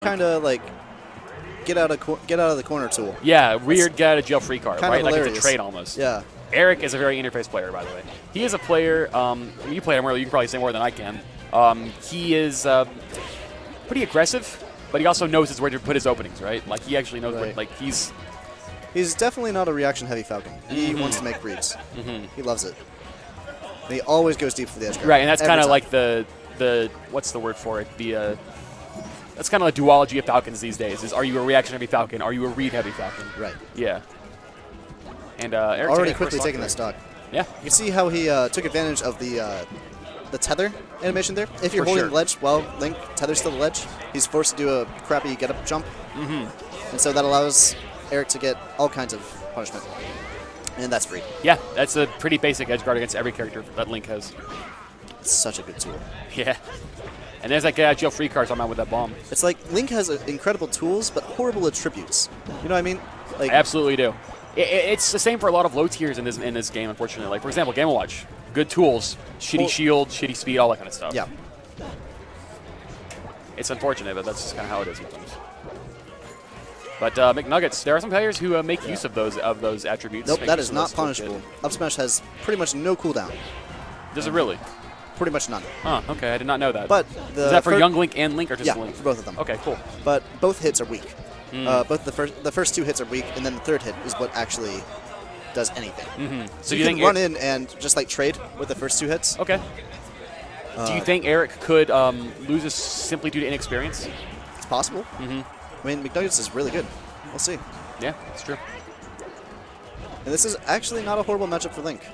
kind of like get out of the corner tool. Yeah, weird get out of jail free card, right? Hilarious. Like it's a trade almost. Yeah. Eric is a very interface player, by the way. He is a player. You play him more. You can probably say more than I can. He is pretty aggressive, but he also knows where to put his openings, right? Like he actually knows where. Like he's definitely not a reaction-heavy Falcon. He wants to make reads. He loves it. And he always goes deep for the edge guard. Right, and that's kind of like the what's the word for it? The that's kind of the duology of Falcons these days. Is are you a reaction-heavy Falcon? Are you a read-heavy Falcon? Right. Yeah. And Eric's already quickly taking that stock. Yeah. You can see how he took advantage of the tether animation there. If you're holding the ledge while Link tethers to the ledge, he's forced to do a crappy get-up jump. And so that allows Eric to get all kinds of punishment. And that's free. Yeah, that's a pretty basic edge guard against every character that Link has. It's such a good tool. Yeah. And there's that get out of jail free card talking about with that bomb. It's like Link has incredible tools, but horrible attributes. You know what I mean? Like, I absolutely do. It's the same for a lot of low tiers in this game, unfortunately. Like, for example, Game & Watch. Good tools, shitty shield, shitty speed, all that kind of stuff. Yeah. It's unfortunate, but that's just kind of how it is sometimes. But McNuggets, there are some players who make use of those attributes. Nope, that is not punishable. Up smash has pretty much no cooldown. Does it really? Pretty much none. Huh, okay, I did not know that. But is that for young Link and Link, or just Link? For both of them. Okay, cool. But both hits are weak. Both the first two hits are weak, and then the third hit is what actually does anything. So you can run in and just like trade with the first two hits. Okay. Do you think Eric could lose this simply due to inexperience? It's possible. I mean, McNuggets is really good. We'll see. Yeah, it's true. And this is actually not a horrible matchup for Link.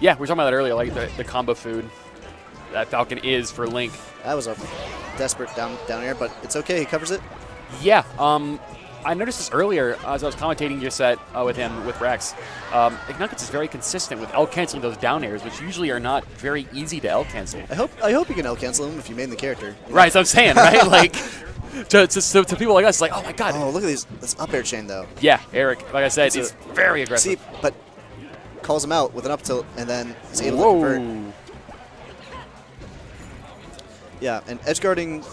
Yeah, we were talking about that earlier, like the combo food that Falcon is for Link. That was a desperate down air, but it's okay. He covers it. Yeah. I noticed this earlier as I was commentating your set with him, with Rex. McNuggets is very consistent with L-canceling those down airs, which usually are not very easy to L-cancel. I hope you can L-cancel him if you main the character. Right, so I'm saying, right? Like, to people like us, like, oh my god. Oh, look at this up air chain, though. Yeah, Eric, like I said, is very aggressive. See, but calls him out with an up tilt, and then is able to convert. Yeah, and edge guarding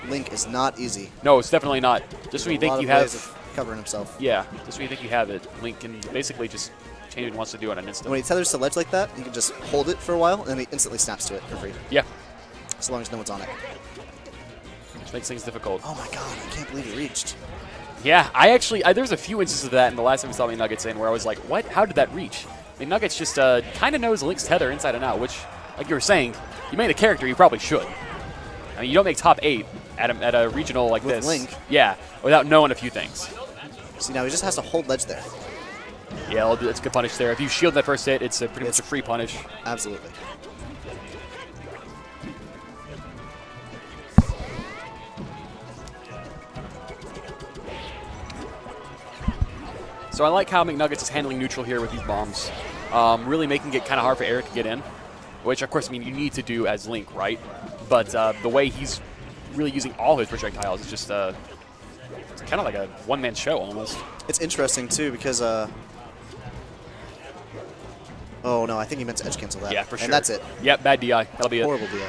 Link is not easy. No, it's definitely not. Just when you think you have ways of covering himself. Yeah, just when you think you have it, Link can basically just change what he wants to do in an instant. And when he tethers to ledge like that, he can just hold it for a while, and then he instantly snaps to it for free. Yeah. As long as no one's on it. Which makes things difficult. Oh my god, I can't believe he reached. Yeah, there's a few instances of that in the last time we saw McNuggets in where I was like, what? How did that reach? McNuggets just kind of knows Link's tether inside and out, which, like you were saying, you made a character, you probably should. I mean, you don't make top 8 at a regional like with this. Link. Yeah, without knowing a few things. See, now he just has to hold ledge there. Yeah, it's a good punish there. If you shield that first hit, it's pretty much a free punish. Absolutely. So I like how McNuggets is handling neutral here with these bombs. Really making it kind of hard for Eric to get in, which, of course, I mean, you need to do as Link, right? But the way he's really using all his projectiles is just it's kind of like a one-man show almost. It's interesting, too, because... oh, no, I think he meant to edge cancel that. Yeah, for sure. And that's it. Yep, bad DI. That'll be Horrible DI.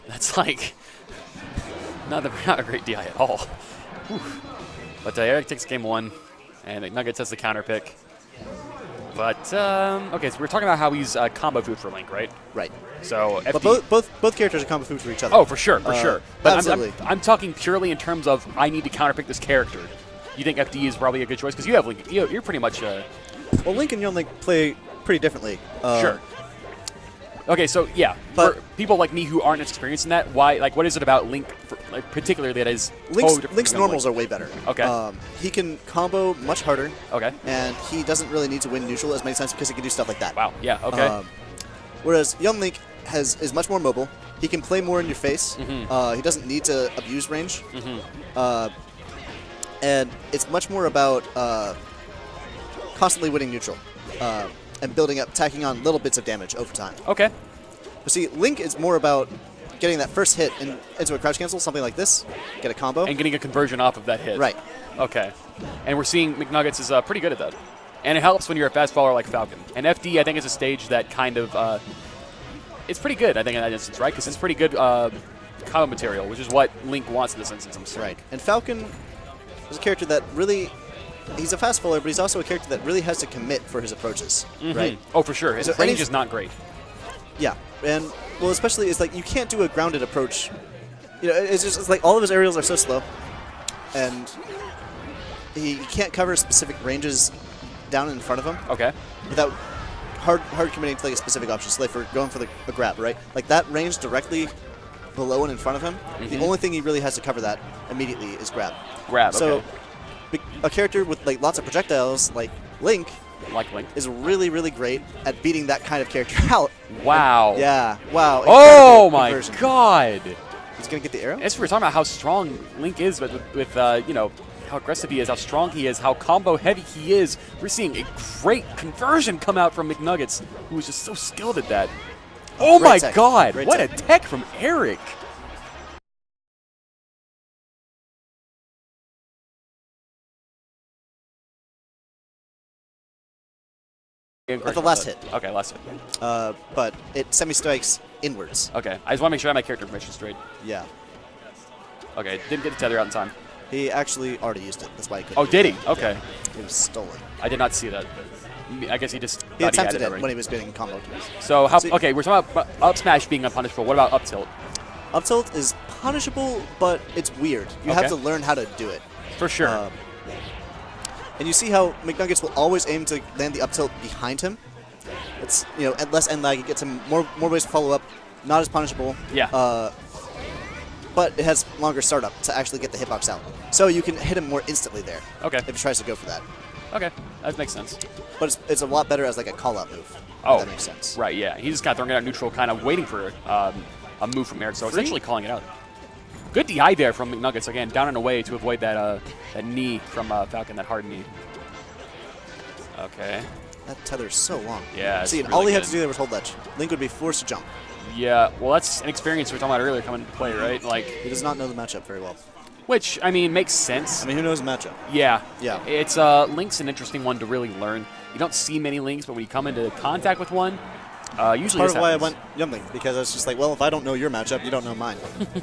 That's like not a great DI at all. Whew. But Eric takes game 1, and McNuggets has the counter pick. But, okay, so we're talking about how he's combo food for Link, right? Right. So, but both characters are combo food for each other. Oh, for sure, for sure. But absolutely. I'm talking purely in terms of I need to counterpick this character. You think FD is probably a good choice? Because you have Link. You're pretty much... well, Link and Young Link play pretty differently. Sure. Okay, so, yeah. But for people like me who aren't experienced in that, why? Like, what is it about Link, particularly that is... Link's normals are way better. Okay. He can combo much harder. Okay. And he doesn't really need to win neutral as many times because he can do stuff like that. Wow, yeah, okay. Whereas Young Link is much more mobile. He can play more in your face. He doesn't need to abuse range. And it's much more about constantly winning neutral and building up, tacking on little bits of damage over time. Okay. But see, Link is more about getting that first hit into a crouch cancel, something like this, get a combo. And getting a conversion off of that hit. Right. Okay. And we're seeing McNuggets is pretty good at that. And it helps when you're a fast faller like Falcon. And FD, I think, is a stage that kind of... it's pretty good, I think, in that instance, right? Because it's pretty good combo material, which is what Link wants in this instance. I'm sorry. Right. And Falcon is a character that really, he's a fast faller, but he's also a character that really has to commit for his approaches, right? Oh, for sure. His range is not great. Yeah, and well, especially it's like you can't do a grounded approach. You know, it's like all of his aerials are so slow, and he can't cover specific ranges down in front of him. Okay. Without hard committing to like a specific option. So like for going for a grab, right? Like that range directly below and in front of him. The only thing he really has to cover that immediately is grab. Grab. So okay. a character with like lots of projectiles, like Link, is really, really great at beating that kind of character out. Wow. And, yeah. Wow. Oh my God. He's gonna get the arrow. As we're talking about how strong Link is, with you know, how aggressive he is, how strong he is, how combo heavy he is. We're seeing a great conversion come out from McNuggets, who is just so skilled at that. Oh my God! What a tech from Eric. At the last hit. Okay, last hit. But it semi-strikes inwards. Okay, I just want to make sure I have my character information straight. Yeah. Okay, didn't get the tether out in time. He actually already used it. That's why he couldn't. Oh, did he? Okay. Yeah. It was stolen. I did not see that. I guess he just He attempted he it right. when he was being comboed. So, okay, we're talking about up smash being unpunishable. What about up tilt? Up tilt is punishable, but it's weird. You have to learn how to do it. For sure. And you see how McNuggets will always aim to land the up tilt behind him. It's, you know, less end lag. It gets him more ways to follow up. Not as punishable. Yeah. But it has longer startup to actually get the hitbox out. So you can hit him more instantly there. Okay. If he tries to go for that. Okay, that makes sense. But it's a lot better as like a call-out move. Oh, if that makes sense. Right, yeah. He's just kind of throwing it out neutral, kind of waiting for a move from Eric, so essentially calling it out. Good DI there from McNuggets, again, down and away to avoid that that knee from Falcon, that hard knee. Okay. That tether is so long. Yeah, see, really all he had to do there was hold ledge. Link would be forced to jump. Yeah, well, that's an experience we were talking about earlier coming into play, right? Like, he does not know the matchup very well. Which, I mean, makes sense. I mean, who knows the matchup? Yeah. Yeah. It's Link's an interesting one to really learn. You don't see many Links, but when you come into contact with one, usually part of why I went Young Link, because I was just like, well, if I don't know your matchup, you don't know mine.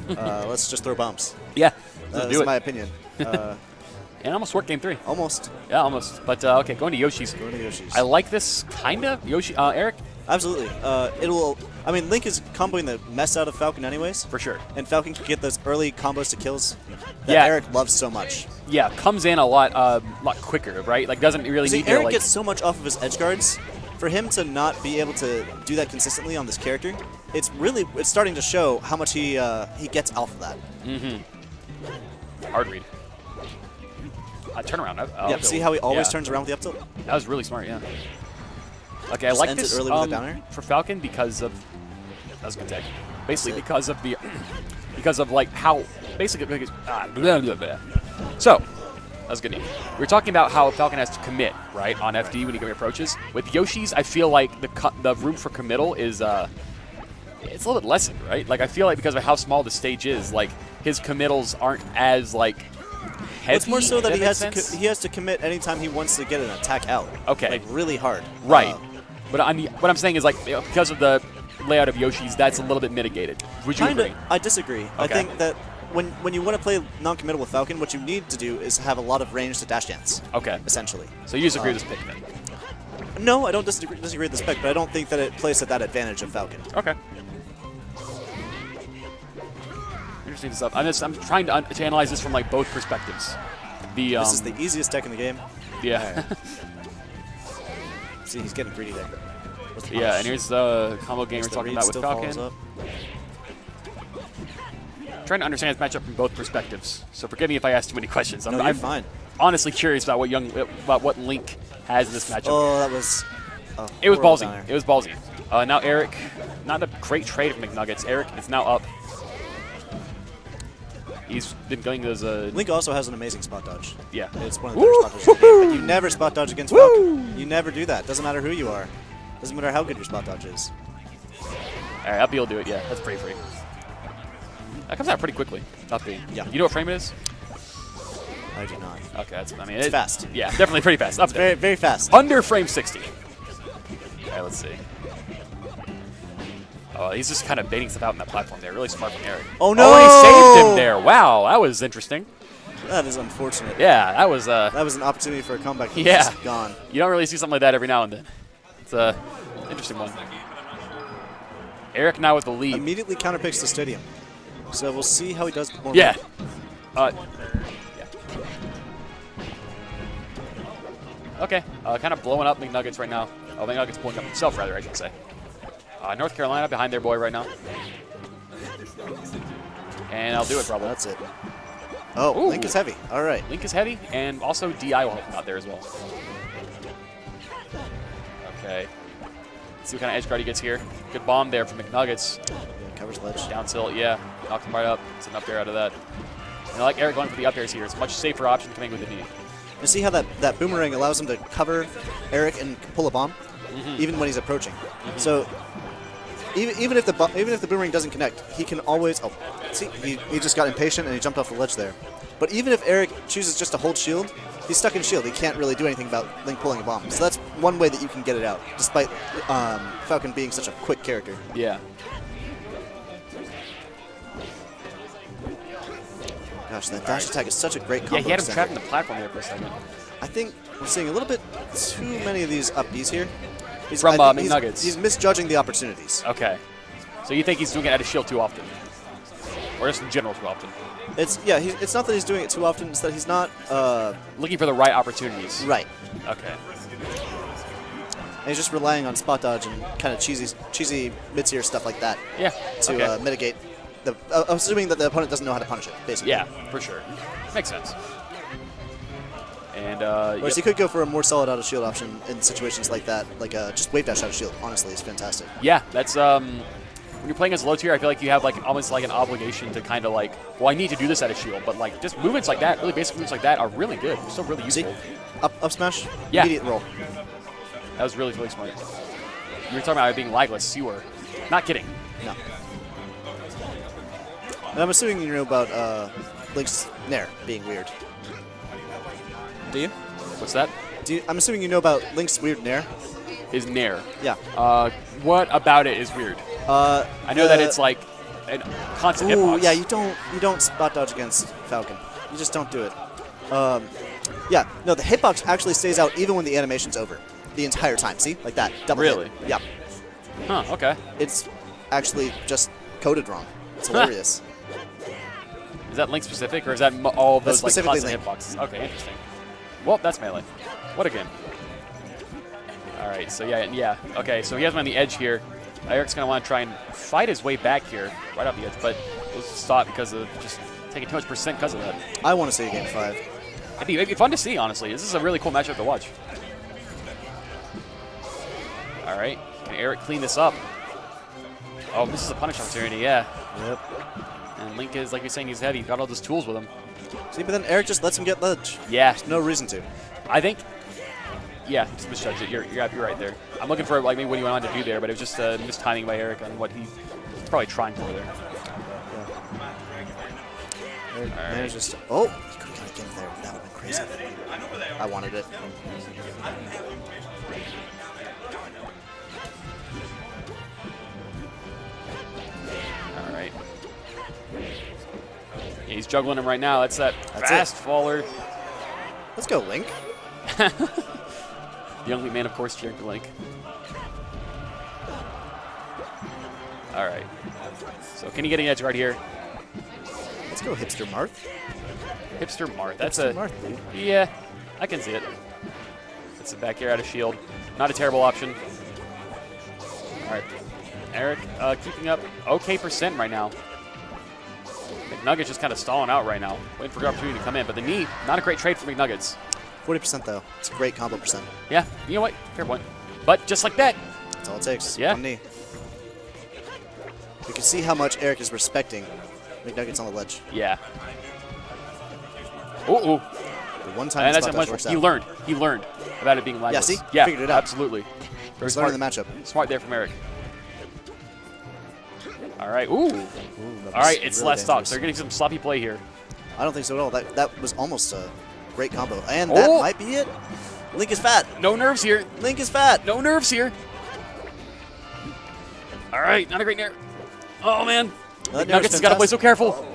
Let's just throw bumps. Yeah. That's my opinion. And almost worked game 3. Almost. Yeah, almost. But, okay, going to Yoshi's. Going to Yoshi's. I like this, kind of. Yoshi, Eric? Absolutely. I mean, Link is comboing the mess out of Falcon anyways. For sure. And Falcon can get those early combos to kills that Eric loves so much. Yeah, comes in a lot quicker, right? Like, doesn't really need to, Eric like... gets so much off of his edge guards. For him to not be able to do that consistently on this character, it's starting to show how much he gets off of that. Hard read. Turnaround. Yeah, see how he always turns around with the up tilt? That was really smart, yeah. Okay, Just I like ends this it early with a down air? for Falcon because of... That was a good tag. Basically because of the... because of, like, how... Basically... blah, blah, blah. So, that was good. We were talking about how Falcon has to commit, right, on FD when he approaches. With Yoshi's, I feel like the room for committal is... it's a little bit lessened, right? Like, I feel like because of how small the stage is, like, his committals aren't as, like... heavy, it's more so that he has to commit anytime he wants to get an attack out. Okay. Like, really hard. Right. But what I'm saying is, like, because of the layout of Yoshi's, that's a little bit mitigated. Would you agree? I disagree. Okay. I think that when you want to play non-committal with Falcon, what you need to do is have a lot of range to dash dance. Okay. Essentially. So you disagree with this pick, then? No, I don't disagree with this pick, but I don't think that it plays at that advantage of Falcon. Okay. Interesting stuff. I'm trying to analyze this from, like, both perspectives. This is the easiest deck in the game. Yeah. See, he's getting greedy there. Yeah, and here's the combo game we're talking about with Falcon. Trying to understand his matchup from both perspectives. So forgive me if I ask too many questions. I'm fine. Honestly curious about what Link has in this matchup. Oh, that was... It was ballsy. It was ballsy. Now Eric, not a great trade of McNuggets. Eric is now up. He's been going as a... Link also has an amazing spot dodge. Yeah. It's one of the better spot dodges in the game, but you never spot dodge against Falcon. You never do that. Doesn't matter who you are. Doesn't matter how good your spot dodge is. All right, up B will do it. Yeah, that's pretty free. That comes out pretty quickly. Up B. Yeah. You know what frame it is? I do not. Okay, that's... I mean, it's fast. Yeah, definitely pretty fast. Up it's very, very fast. Under frame 60. All right, let's see. He's just kind of baiting stuff out in that platform there. Really smart from Eric. Oh, no! Oh, and he saved him there. Wow, that was interesting. That is unfortunate. Yeah, that was an opportunity for a comeback. Yeah. Just gone. You don't really see something like that every now and then. It's a interesting one. Eric now with the lead. Immediately counterpicks the stadium. So we'll see how he does. Yeah. Okay, kind of blowing up McNuggets right now. Oh, McNuggets blowing up himself, rather, I should say. North Carolina behind their boy right now. And I'll do it, probably. That's it. Oh, Ooh. Link is heavy. All right. Link is heavy, and also DI will help him out there as well. Okay. Let's see what kind of edge guard he gets here. Good bomb there from McNuggets. Yeah, covers ledge. Down tilt, yeah. Knocked him right up. It's an up air out of that. And I like Eric going for the up airs here. It's a much safer option coming with the knee. You see how that boomerang allows him to cover Eric and pull a bomb, even when he's approaching. So even if the boomerang doesn't connect, he can always. Oh, see, he just got impatient and he jumped off the ledge there. But even if Eric chooses just to hold shield, he's stuck in shield. He can't really do anything about Link pulling a bomb. So that's one way that you can get it out, despite Falcon being such a quick character. Yeah. Gosh, that dash attack is such a great combo. Yeah, he had him extender. trapped in the platform there for a second. I think we're seeing a little bit too many of these up Bs here. From McNuggets. He's misjudging the opportunities. Okay. So you think he's doing it out of shield too often? Or just in general too often? It's not that he's doing it too often, it's that he's not... Looking for the right opportunities. Right. Okay. And he's just relying on spot dodge and kind of cheesy mid-tier stuff like that. Yeah. To mitigate the... assuming that the opponent doesn't know how to punish it, basically. Yeah, for sure. Makes sense. And, whereas he could go for a more solid out-of-shield option in situations like that, like just wave dash out-of-shield, honestly, is fantastic. Yeah, that's... when you're playing as low tier, I feel like you have almost like an obligation to kind of well, I need to do this out of shield, but just movements like that, really basic movements like that are really good. They're still really useful. See? Up smash, yeah. Immediate roll. That was really, really smart. You were talking about it being lagless. You were. Not kidding. No. And I'm assuming you know about Link's Nair being weird. Do you? What's that? I'm assuming you know about Link's weird Nair. His Nair. Yeah. What about it is weird? I know that it's like a constant hitbox. Yeah, you don't spot dodge against Falcon. You just don't do it. Yeah, no, the hitbox actually stays out even when the animation's over. The entire time, see? Like that. Double really? hit. Yeah. Huh, okay. It's actually just coded wrong. It's hilarious. Is that Link specific, or is that all of those constant Link. hitboxes? Okay, interesting. Well, that's melee. What a game. All right, so yeah. Okay, so he has him on the edge here. Eric's going to want to try and fight his way back here, right off the edge, but we'll stop because of just taking too much percent because of that. I want to see a game 5. It'd be fun to see, honestly. This is a really cool matchup to watch. All right, can Eric clean this up? Oh, this is a punish opportunity, yeah. Yep. And Link is, like you're saying, he's heavy. He's got all those tools with him. See, but then Eric just lets him get ledge. Yeah. There's no reason to. I think, yeah, just misjudged it. You're right there. I'm looking for maybe what he wanted to do there, but it was just mistiming by Eric on what he was probably trying for there. Yeah. Eric manages to... Oh, he could have got a game there. That would have been crazy. I wanted it. All right. Yeah, he's juggling him right now. That's fast faller. Let's go, Link. The only man, of course, cheering for Link. All right. So can he get an edge guard here? Let's go, Hipster Marth. Hipster Marth. That's Hipster Marth, dude. Yeah, I can see it. That's a back air out of shield. Not a terrible option. All right. Eric keeping up okay percent right now. McNuggets just kind of stalling out right now, waiting for a good opportunity to come in. But the knee, not a great trade for McNuggets. 40% though. It's a great combo percent. Yeah, you know what? Fair point. But just like that. That's all it takes. Yeah. One knee. You can see how much Eric is respecting McNuggets on the ledge. Yeah. Ooh. The one time And spot dodge works he out. learned. He learned about it being lagless. Yeah, see? Yeah, Figured it out. Absolutely. Very He's smart. learning the matchup. Smart there from Eric. All right. Ooh. All right, it's really last stop. dangerous. So they're getting some sloppy play here. I don't think so at all. That was almost a great combo. And that might be it. Link is fat. No nerves here. Link is fat. No nerves here. All right, not a great nair. Oh, man. That nair's McNuggets has got to play so fantastic. careful.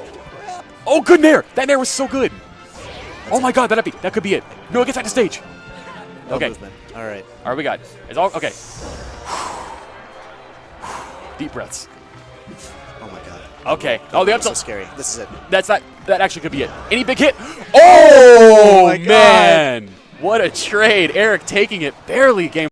Oh, good nair. That nair was so good. Oh, my God. That could be it. No, it gets back to stage. No Okay. movement. All right. All right, we got it. It's all okay. Deep breaths. Oh my god. Okay. Oh, the This up is so tilt. scary. This is it. That actually could be it. Any big hit? Oh, my God. man. What a trade. Eric taking it barely game.